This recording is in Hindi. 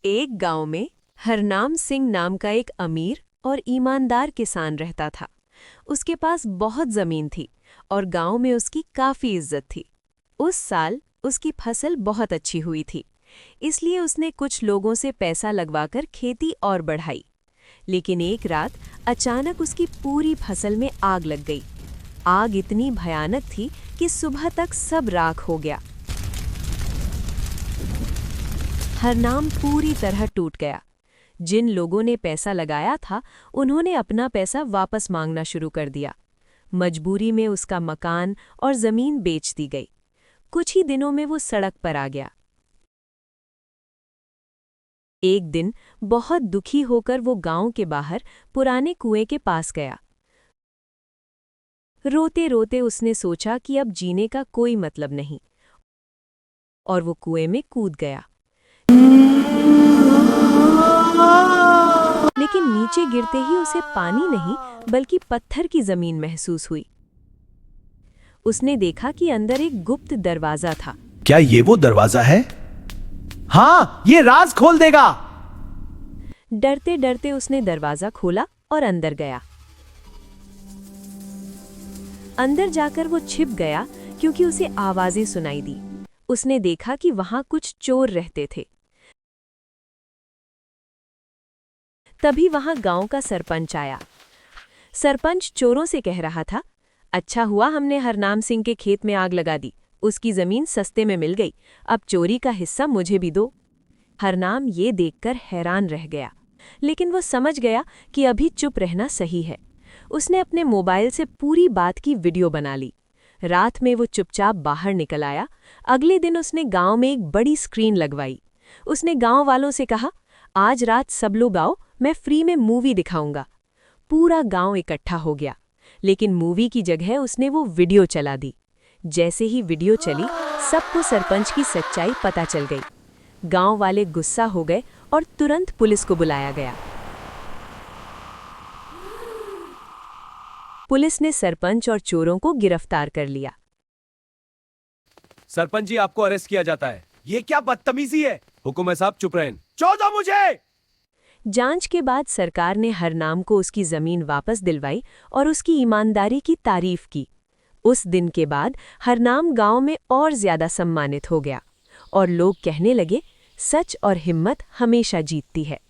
एक गांव में हरनाम सिंह नाम का एक अमीर और ईमानदार किसान रहता था। उसके पास बहुत जमीन थी और गांव में उसकी काफी इज्जत थी। उस साल उसकी फसल बहुत अच्छी हुई थी, इसलिए उसने कुछ लोगों से पैसा लगवाकर खेती और बढ़ाई। लेकिन एक रात अचानक उसकी पूरी फसल में आग लग गई। आग इतनी भयानक थी कि सुबह तक सब राख हो गया। हरनाम पूरी तरह टूट गया। जिन लोगों ने पैसा लगाया था, उन्होंने अपना पैसा वापस मांगना शुरू कर दिया। मजबूरी में उसका मकान और जमीन बेच दी गई। कुछ ही दिनों में वो सड़क पर आ गया। एक दिन बहुत दुखी होकर वो गांव के बाहर पुराने कुएं के पास गया। रोते रोते उसने सोचा कि अब जीने का कोई मतलब नहीं, और वो कुएं में कूद गया। लेकिन नीचे गिरते ही उसे पानी नहीं बल्कि पत्थर की जमीन महसूस हुई। उसने देखा कि अंदर एक गुप्त दरवाजा था। क्या ये वो दरवाजा है? हाँ, ये राज खोल देगा। डरते डरते उसने दरवाजा खोला और अंदर गया। अंदर जाकर वो छिप गया क्योंकि उसे आवाजें सुनाई दी। उसने देखा कि वहां कुछ चोर रहते थे। तभी वहां गांव का सरपंच आया। सरपंच चोरों से कह रहा था, अच्छा हुआ हमने हरनाम सिंह के खेत में आग लगा दी, उसकी जमीन सस्ते में मिल गई, अब चोरी का हिस्सा मुझे भी दो। हरनाम ये देखकर हैरान रह गया, लेकिन वो समझ गया कि अभी चुप रहना सही है। उसने अपने मोबाइल से पूरी बात की वीडियो बना ली। रात में वो चुपचाप बाहर निकल आया। अगले दिन उसने गांव में एक बड़ी स्क्रीन लगवाई। उसने गांव वालों से कहा, आज रात सब लोग आओ, मैं फ्री में मूवी दिखाऊंगा। पूरा गांव इकट्ठा हो गया, लेकिन मूवी की जगह उसने वो वीडियो चला दी। जैसे ही वीडियो चली, सबको सरपंच की सच्चाई पता चल गई। गांव वाले गुस्सा हो गए और तुरंत पुलिस को बुलाया गया। पुलिस ने सरपंच और चोरों को गिरफ्तार कर लिया। सरपंच जी, आपको अरेस्ट किया जाता है। ये क्या बदतमीजी है? हुकुम है साहब, चुप रहें। छोड़ दो मुझे। जांच के बाद सरकार ने हरनाम को उसकी जमीन वापस दिलवाई और उसकी ईमानदारी की तारीफ की। उस दिन के बाद हरनाम गांव में और ज्यादा सम्मानित हो गया और लोग कहने लगे, सच और हिम्मत हमेशा जीतती है।